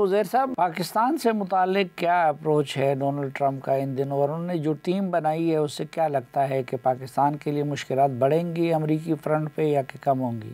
زیر صاحب، پاکستان سے متعلق کیا اپروچ ہے ڈونلڈ ٹرمپ کا ان دنوں، اور انہوں نے جو ٹیم بنائی ہے اس سے کیا لگتا ہے کہ پاکستان کے لیے مشکلات بڑھیں گی امریکی فرنٹ پہ یا کہ کم ہوں گی؟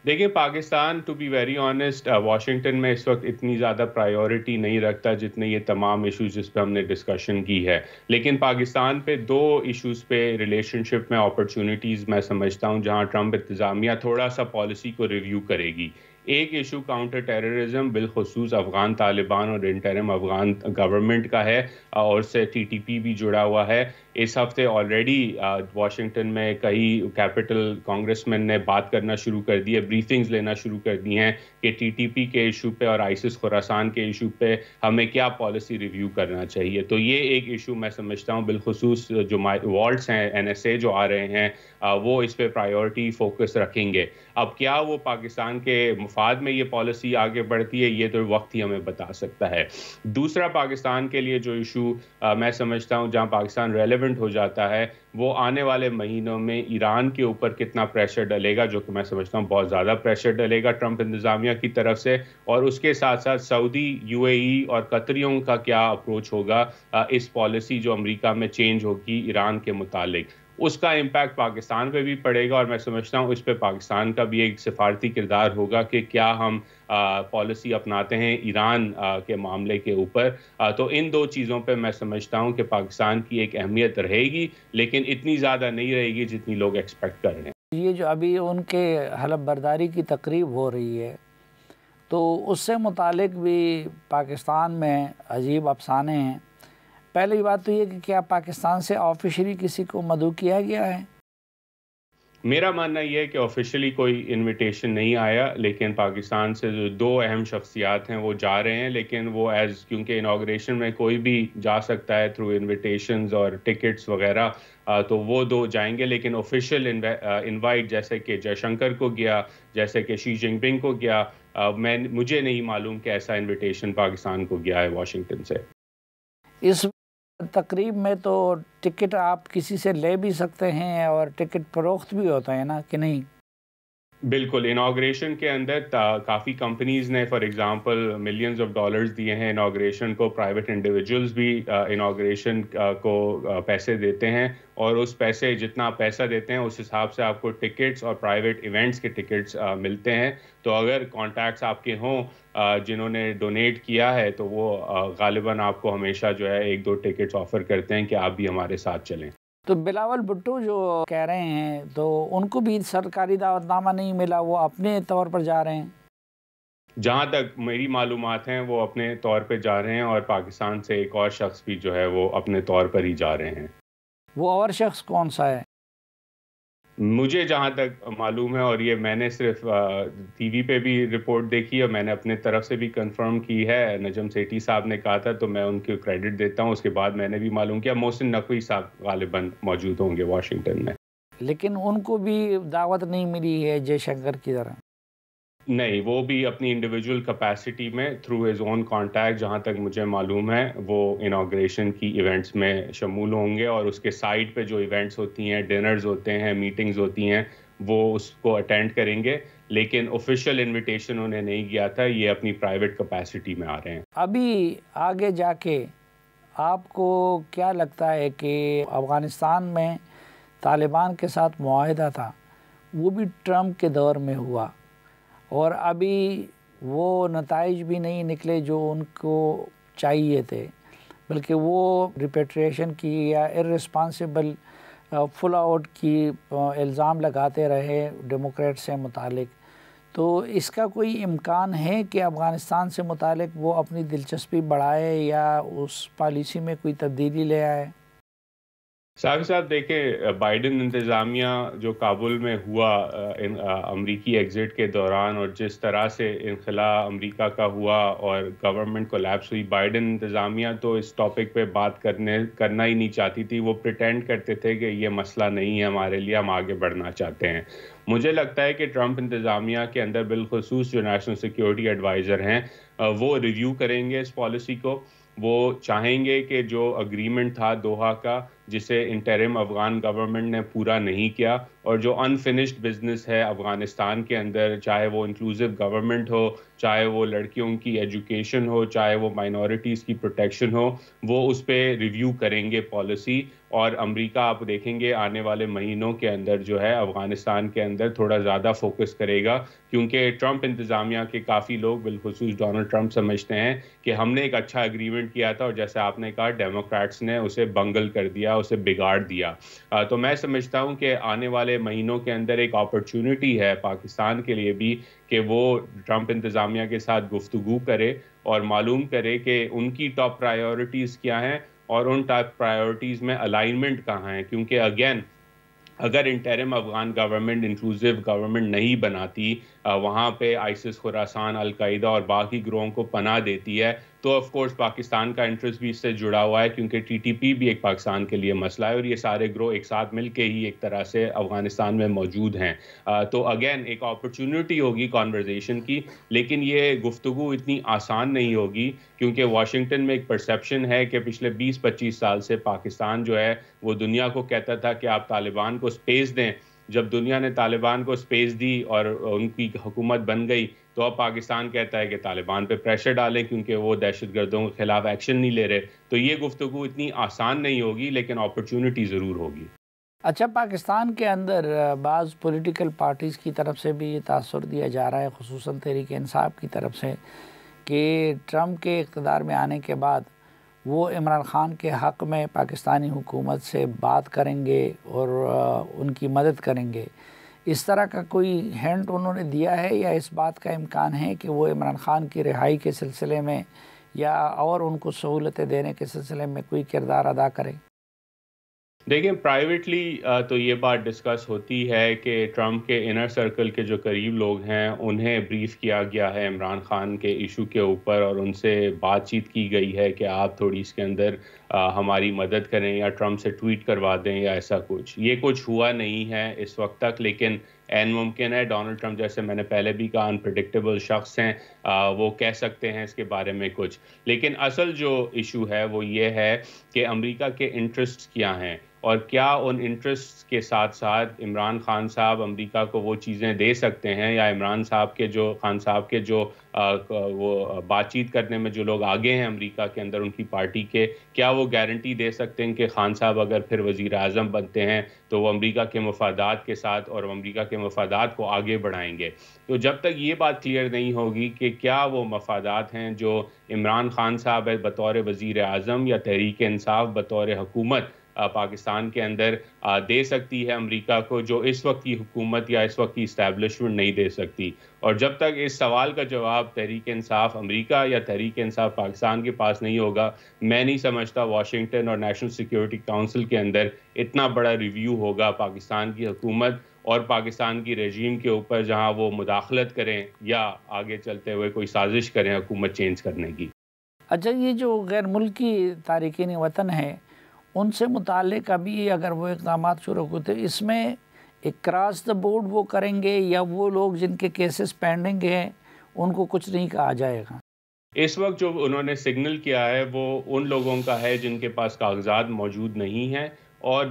دیکھیے، Pakistan to be very honest Washington میں اس وقت اتنی زیادہ پرائیورٹی نہیں رکھتا جتنے یہ تمام ایشوز جس پہ ہم نے ڈسکشن کی ہے. لیکن پاکستان پہ دو ایشوز پہ ریلیشن شپ میں اپرچونیٹیز میں سمجھتا ہوں جہاں ٹرمپ انتظامیہ تھوڑا سا پالیسی کو ریویو کرے گی. ایک ایشو کاؤنٹر ٹیررزم بالخصوص افغان طالبان اور انٹرم افغان گورنمنٹ کا ہے، اور سے ٹی ٹی پی بھی جڑا ہوا ہے. اس ہفتے آلریڈی واشنگٹن میں کئی کیپٹل کانگریس مین نے بات کرنا شروع کر دی ہے، بریفنگز لینا شروع کر دی ہیں کہ ٹی ٹی پی کے ایشو پہ اور آئسس خراسان کے ایشو پہ ہمیں کیا پالیسی ریویو کرنا چاہیے. تو یہ ایک ایشو میں سمجھتا ہوں بالخصوص جو والٹس ہیں این ایس اے جو آ رہے ہیں وہ اس پہ پرائیورٹی فوکس رکھیں گے. اب کیا وہ پاکستان کے مفاد میں یہ پالیسی آگے بڑھتی ہے یہ تو وقت ہی ہمیں بتا سکتا ہے. دوسرا پاکستان کے لیے جو ایشو میں سمجھتا ہوں جہاں پاکستان ریلیونٹ ہو جاتا ہے وہ آنے والے مہینوں میں ایران کے اوپر کتنا پریشر ڈلے گا، جو کہ میں سمجھتا ہوں بہت زیادہ پریشر ڈلے گا ٹرمپ انتظامیہ کی طرف سے، اور اس کے ساتھ ساتھ سعودی، یو اے ای اور قطریوں کا کیا اپروچ ہوگا اس پالیسی جو امریکہ میں چینج ہوگی ایران کے متعلق. اس کا امپیکٹ پاکستان پہ بھی پڑے گا، اور میں سمجھتا ہوں اس پہ پاکستان کا بھی ایک سفارتی کردار ہوگا کہ کیا ہم پالیسی اپناتے ہیں ایران کے معاملے کے اوپر. تو ان دو چیزوں پہ میں سمجھتا ہوں کہ پاکستان کی ایک اہمیت رہے گی، لیکن اتنی زیادہ نہیں رہے گی جتنی لوگ ایکسپیکٹ کر رہے ہیں. یہ جو ابھی ان کے حلف برداری کی تقریب ہو رہی ہے تو اس سے متعلق بھی پاکستان میں عجیب افسانے ہیں. پہلی بات تو یہ کہ کیا پاکستان سے آفیشلی کسی کو مدعو کیا گیا ہے؟ میرا ماننا یہ ہے کہ آفیشلی کوئی انویٹیشن نہیں آیا، لیکن پاکستان سے جو دو اہم شخصیات ہیں وہ جا رہے ہیں. لیکن وہ کیونکہ انوگریشن میں کوئی بھی جا سکتا ہے تھرو انویٹیشنز اور ٹکٹس وغیرہ، تو وہ دو جائیں گے. لیکن آفیشیل انوائٹ جیسے کہ جے شنکر کو گیا، جیسے کہ شی جن پنگ کو گیا، مجھے نہیں معلوم کہ ایسا انویٹیشن پاکستان کو گیا ہے واشنگٹن سے. اس تقریب میں تو ٹکٹ آپ کسی سے لے بھی سکتے ہیں اور ٹکٹ فروخت بھی ہوتا ہے نا کہ نہیں؟ بالکل. انوگریشن کے اندر کافی کمپنیز نے for example millions of dollars دیے ہیں انوگریشن کو. پرائیویٹ انڈیویجولز بھی انوگریشن کو پیسے دیتے ہیں، اور اس پیسے جتنا پیسہ دیتے ہیں اس حساب سے آپ کو ٹکٹس اور پرائیویٹ ایونٹس کے ٹکٹس ملتے ہیں. تو اگر کانٹیکٹس آپ کے ہوں جنہوں نے ڈونیٹ کیا ہے تو وہ غالباً آپ کو ہمیشہ جو ہے 1-2 ٹکٹس آفر کرتے ہیں کہ آپ بھی ہمارے ساتھ چلیں. تو بلاول بھٹو جو کہہ رہے ہیں تو ان کو بھی سرکاری دعوت نامہ نہیں ملا، وہ اپنے طور پر جا رہے ہیں؟ جہاں تک میری معلومات ہیں وہ اپنے طور پہ جا رہے ہیں، اور پاکستان سے ایک اور شخص بھی جو ہے وہ اپنے طور پر ہی جا رہے ہیں. وہ اور شخص کون سا ہے؟ مجھے جہاں تک معلوم ہے، اور یہ میں نے صرف ٹی وی پہ بھی رپورٹ دیکھی اور میں نے اپنے طرف سے بھی کنفرم کی ہے، نجم سیٹھی صاحب نے کہا تھا تو میں ان کو کریڈٹ دیتا ہوں. اس کے بعد میں نے بھی معلوم کیا محسن نقوی صاحب غالباً موجود ہوں گے واشنگٹن میں. لیکن ان کو بھی دعوت نہیں ملی ہے جے شنکر کی طرح؟ نہیں، وہ بھی اپنی انڈیویجول کیپیسٹی میں تھرو ہز اون کانٹیکٹ جہاں تک مجھے معلوم ہے وہ انوگریشن کی ایونٹس میں شمول ہوں گے، اور اس کے سائٹ پہ جو ایونٹس ہوتی ہیں، ڈنرز ہوتے ہیں، میٹنگز ہوتی ہیں، وہ اس کو اٹینڈ کریں گے. لیکن آفیشیل انویٹیشن انہیں نہیں گیا تھا، یہ اپنی پرائیویٹ کیپیسٹی میں آ رہے ہیں. ابھی آگے جا کے آپ کو کیا لگتا ہے کہ افغانستان میں طالبان کے ساتھ معاہدہ تھا وہ بھی ٹرمپ کے دور میں ہوا، اور ابھی وہ نتائج بھی نہیں نکلے جو ان کو چاہیے تھے، بلکہ وہ ریپیٹریشن کی یا ارسپانسیبل فل آؤٹ کی الزام لگاتے رہے ڈیموکریٹ سے متعلق. تو اس کا کوئی امکان ہے کہ افغانستان سے متعلق وہ اپنی دلچسپی بڑھائے یا اس پالیسی میں کوئی تبدیلی لے آئے؟ صاحب دیکھیں، بائیڈن انتظامیہ جو کابل میں ہوا امریکی ایگزٹ کے دوران، اور جس طرح سے انخلا امریکہ کا ہوا اور گورنمنٹ کولیپس ہوئی، بائیڈن انتظامیہ تو اس ٹاپک پہ بات کرنا ہی نہیں چاہتی تھی. وہ پریٹینڈ کرتے تھے کہ یہ مسئلہ نہیں ہے ہمارے لیے، ہم آگے بڑھنا چاہتے ہیں. مجھے لگتا ہے کہ ٹرمپ انتظامیہ کے اندر بالخصوص جو نیشنل سیکیورٹی ایڈوائزر ہیں وہ ریویو کریں گے اس پالیسی کو. وہ چاہیں گے کہ جو اگریمنٹ تھا دوحہ کا، جسے انٹرم افغان گورنمنٹ نے پورا نہیں کیا، اور جو انفنشڈ بزنس ہے افغانستان کے اندر، چاہے وہ انکلوسیو گورنمنٹ ہو، چاہے وہ لڑکیوں کی ایجوکیشن ہو، چاہے وہ مائنورٹیز کی پروٹیکشن ہو، وہ اس پہ ریویو کریں گے پالیسی. اور امریکہ آپ دیکھیں گے آنے والے مہینوں کے اندر جو ہے افغانستان کے اندر تھوڑا زیادہ فوکس کرے گا، کیونکہ ٹرمپ انتظامیہ کے کافی لوگ بالخصوص ڈونلڈ ٹرمپ سمجھتے ہیں کہ ہم نے ایک اچھا ایگریمنٹ کیا تھا، اور جیسے آپ نے کہا ڈیموکریٹس نے اسے بنگل کر دیا، اسے بگاڑ دیا. تو میں سمجھتا ہوں کہ آنے والے مہینوں کے اندر ایک اپرچونٹی ہے پاکستان کے لیے بھی کہ وہ ٹرمپ انتظامیہ کے ساتھ گفتگو کرے اور معلوم کرے کہ ان کی ٹاپ پرائیورٹیز کیا ہیں اور ان ٹاپ پرائیورٹیز میں الائنمنٹ کہاں ہیں. کیونکہ اگین اگر interim Afghan government inclusive government نہیں بناتی، وہاں پہ آئسس، خراسان، القاعدہ اور باقی گروہوں کو پناہ دیتی ہے، تو آف کورس پاکستان کا انٹرسٹ بھی اس سے جڑا ہوا ہے، کیونکہ ٹی ٹی پی بھی ایک پاکستان کے لیے مسئلہ ہے، اور یہ سارے گروہ ایک ساتھ مل کے ہی ایک طرح سے افغانستان میں موجود ہیں. تو اگین ایک اپرچونٹی ہوگی کانورزیشن کی، لیکن یہ گفتگو اتنی آسان نہیں ہوگی، کیونکہ واشنگٹن میں ایک پرسیپشن ہے کہ پچھلے 20-25 سال سے پاکستان جو ہے وہ دنیا کو کہتا تھا کہ آپ طالبان کو سپیس دیں. جب دنیا نے طالبان کو سپیس دی اور ان کی حکومت بن گئی، تو اب پاکستان کہتا ہے کہ طالبان پہ پریشر ڈالیں کیونکہ وہ دہشت گردوں کے خلاف ایکشن نہیں لے رہے. تو یہ گفتگو اتنی آسان نہیں ہوگی، لیکن اپرچونٹی ضرور ہوگی. اچھا، پاکستان کے اندر بعض پولیٹیکل پارٹیز کی طرف سے بھی یہ تاثر دیا جا رہا ہے، خصوصاً تحریک انصاف کی طرف سے، کہ ٹرمپ کے اقتدار میں آنے کے بعد وہ عمران خان کے حق میں پاکستانی حکومت سے بات کریں گے اور ان کی مدد کریں گے. اس طرح کا کوئی ہینٹ انہوں نے دیا ہے، یا اس بات کا امکان ہے کہ وہ عمران خان کی رہائی کے سلسلے میں یا اور ان کو سہولتیں دینے کے سلسلے میں کوئی کردار ادا کریں؟ دیکھیں، پرائیویٹلی تو یہ بات ڈسکس ہوتی ہے کہ ٹرمپ کے انر سرکل کے جو قریب لوگ ہیں انہیں بریف کیا گیا ہے عمران خان کے ایشو کے اوپر، اور ان سے بات چیت کی گئی ہے کہ آپ تھوڑی اس کے اندر ہماری مدد کریں یا ٹرمپ سے ٹویٹ کروا دیں یا ایسا کچھ. یہ کچھ ہوا نہیں ہے اس وقت تک، لیکن عین ممکن ہے. ڈونلڈ ٹرمپ جیسے میں نے پہلے بھی کہا انپریڈکٹیبل شخص ہیں، وہ کہہ سکتے ہیں اس کے بارے میں کچھ. لیکن اصل جو ایشو ہے وہ یہ ہے کہ امریکہ کے انٹرسٹ کیا ہیں، اور کیا ان انٹرسٹ کے ساتھ ساتھ عمران خان صاحب امریکہ کو وہ چیزیں دے سکتے ہیں، یا عمران صاحب کے جو خان صاحب کے جو وہ بات چیت کرنے میں جو لوگ آگے ہیں امریکہ کے اندر ان کی پارٹی کے، کیا وہ گارنٹی دے سکتے ہیں کہ خان صاحب اگر پھر وزیر اعظم بنتے ہیں تو وہ امریکہ کے مفادات کے ساتھ اور امریکہ کے مفادات کو آگے بڑھائیں گے. تو جب تک یہ بات کلیئر نہیں ہوگی کہ کیا وہ مفادات ہیں جو عمران خان صاحب بطور وزیر اعظم یا تحریک انصاف بطور حکومت پاکستان کے اندر دے سکتی ہے امریکہ کو، جو اس وقت کی حکومت یا اس وقت کی اسٹیبلشمنٹ نہیں دے سکتی. اور جب تک اس سوال کا جواب تحریک انصاف امریکہ یا تحریک انصاف پاکستان کے پاس نہیں ہوگا، میں نہیں سمجھتا واشنگٹن اور نیشنل سیکیورٹی کونسل کے اندر اتنا بڑا ریویو ہوگا پاکستان کی حکومت اور پاکستان کی رجیم کے اوپر، جہاں وہ مداخلت کریں یا آگے چلتے ہوئے کوئی سازش کریں حکومت چینج کرنے کی. اچھا، یہ جو غیر ملکی تارکین وطن ہے ان سے متعلق ابھی اگر وہ اقدامات شروع ہوتے، اس میں ایک کراس دا بورڈ وہ کریں گے، یا وہ لوگ جن کے کیسز پینڈنگ ہیں ان کو کچھ نہیں کہا جائے گا؟ اس وقت جو انہوں نے سگنل کیا ہے وہ ان لوگوں کا ہے جن کے پاس کاغذات موجود نہیں ہیں اور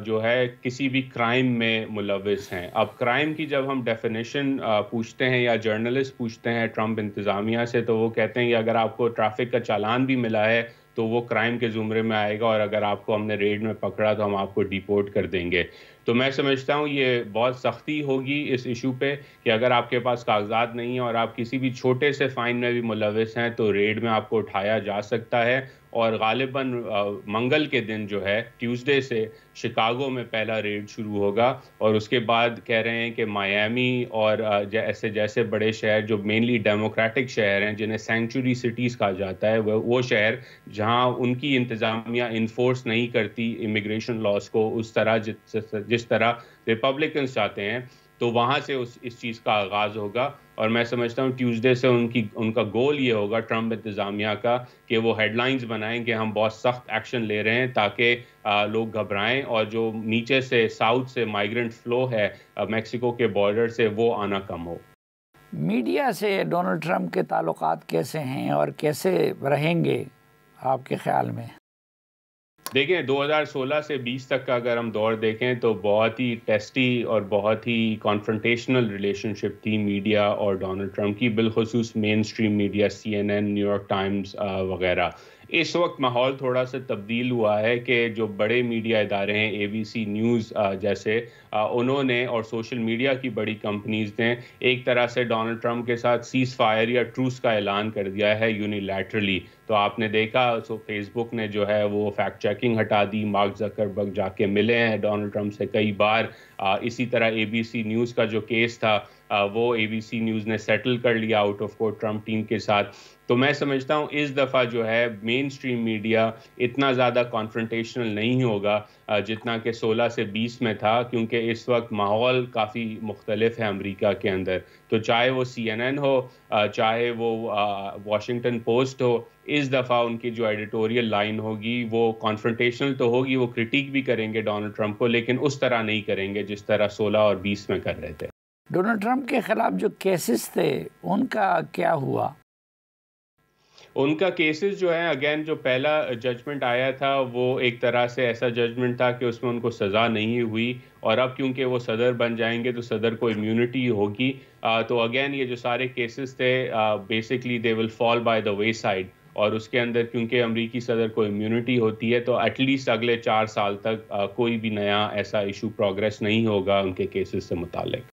جو ہے کسی بھی کرائم میں ملوث ہیں. اب کرائم کی جب ہم ڈیفینیشن پوچھتے ہیں یا جرنلسٹ پوچھتے ہیں ٹرمپ انتظامیہ سے، تو وہ کہتے ہیں کہ اگر آپ کو ٹریفک کا چالان بھی ملا ہے تو وہ کرائم کے زمرے میں آئے گا، اور اگر آپ کو ہم نے ریڈ میں پکڑا تو ہم آپ کو ڈیپورٹ کر دیں گے. تو میں سمجھتا ہوں یہ بہت سختی ہوگی اس ایشو پہ کہ اگر آپ کے پاس کاغذات نہیں ہیں اور آپ کسی بھی چھوٹے سے فائن میں بھی ملوث ہیں تو ریڈ میں آپ کو اٹھایا جا سکتا ہے. اور غالباً منگل کے دن جو ہے ٹیوزڈے سے شکاگو میں پہلا ریڈ شروع ہوگا، اور اس کے بعد کہہ رہے ہیں کہ مایامی اور جیسے بڑے شہر جو مینلی ڈیموکریٹک شہر ہیں جنہیں سینکچوری سٹیز کہا جاتا ہے، وہ شہر جہاں ان کی انتظامیہ انفورس نہیں کرتی امیگریشن لاز کو اس طرح جس طرح ریپبلکنز چاہتے ہیں، تو وہاں سے اس چیز کا آغاز ہوگا. اور میں سمجھتا ہوں ٹیوزڈے سے ان کا گول یہ ہوگا ٹرمپ انتظامیہ کا کہ وہ ہیڈ لائنز بنائیں کہ ہم بہت سخت ایکشن لے رہے ہیں تاکہ لوگ گھبرائیں، اور جو نیچے سے ساؤتھ سے مائیگرنٹ فلو ہے میکسیکو کے بارڈر سے وہ آنا کم ہو. میڈیا سے ڈونلڈ ٹرمپ کے تعلقات کیسے ہیں اور کیسے رہیں گے آپ کے خیال میں؟ دیکھیں 2016 سے 20 تک کا اگر ہم دور دیکھیں تو بہت ہی ٹیسٹی اور بہت ہی کانفرنٹیشنل ریلیشن شپ تھی میڈیا اور ڈونلڈ ٹرمپ کی، بالخصوص mainstream media, CNN، New York Times وغیرہ. اس وقت ماحول تھوڑا سا تبدیل ہوا ہے کہ جو بڑے میڈیا ادارے ہیں ABC نیوز جیسے، انہوں نے اور سوشل میڈیا کی بڑی کمپنیز نے ایک طرح سے ڈونلڈ ٹرمپ کے ساتھ سیز فائر یا ٹروس کا اعلان کر دیا ہے یونیلیٹرلی. تو آپ نے دیکھا فیس بک نے جو ہے وہ فیکٹ چیکنگ ہٹا دی، مارک زکربرگ جا کے ملے ہیں ڈونلڈ ٹرمپ سے کئی بار. اسی طرح ABC نیوز کا جو کیس تھا وہ ABC نیوز نے سیٹل کر لیا out of court Trump team کے ساتھ. تو میں سمجھتا ہوں اس دفعہ جو ہے مین اسٹریم میڈیا اتنا زیادہ کانفرنٹیشنل نہیں ہوگا جتنا کہ 16 سے 20 میں تھا، کیونکہ اس وقت ماحول کافی مختلف ہے امریکہ کے اندر. تو چاہے وہ CNN ہو، چاہے وہ واشنگٹن پوسٹ ہو، اس دفعہ ان کی جو ایڈیٹوریل لائن ہوگی وہ کانفرنٹیشنل تو ہوگی، وہ کرٹیک بھی کریں گے ڈونلڈ ٹرمپ کو، لیکن اس طرح نہیں کریں گے جس طرح 16 اور 20 میں کر رہے تھے. ڈونلڈ ٹرمپ کے خلاف جو کیسز تھے ان کا کیا ہوا؟ ان کا کیسز جو ہے اگین جو پہلا ججمنٹ آیا تھا وہ ایک طرح سے ایسا ججمنٹ تھا کہ اس میں ان کو سزا نہیں ہوئی، اور اب کیونکہ وہ صدر بن جائیں گے تو صدر کو امیونٹی ہوگی. تو اگین یہ جو سارے کیسز تھے basically they will fall by the way side, اور اس کے اندر کیونکہ امریکی صدر کو امیونٹی ہوتی ہے تو ایٹ لیسٹ اگلے 4 سال تک کوئی بھی نیا ایسا ایشو پروگریس نہیں ہوگا ان کے کیسز سے متعلق.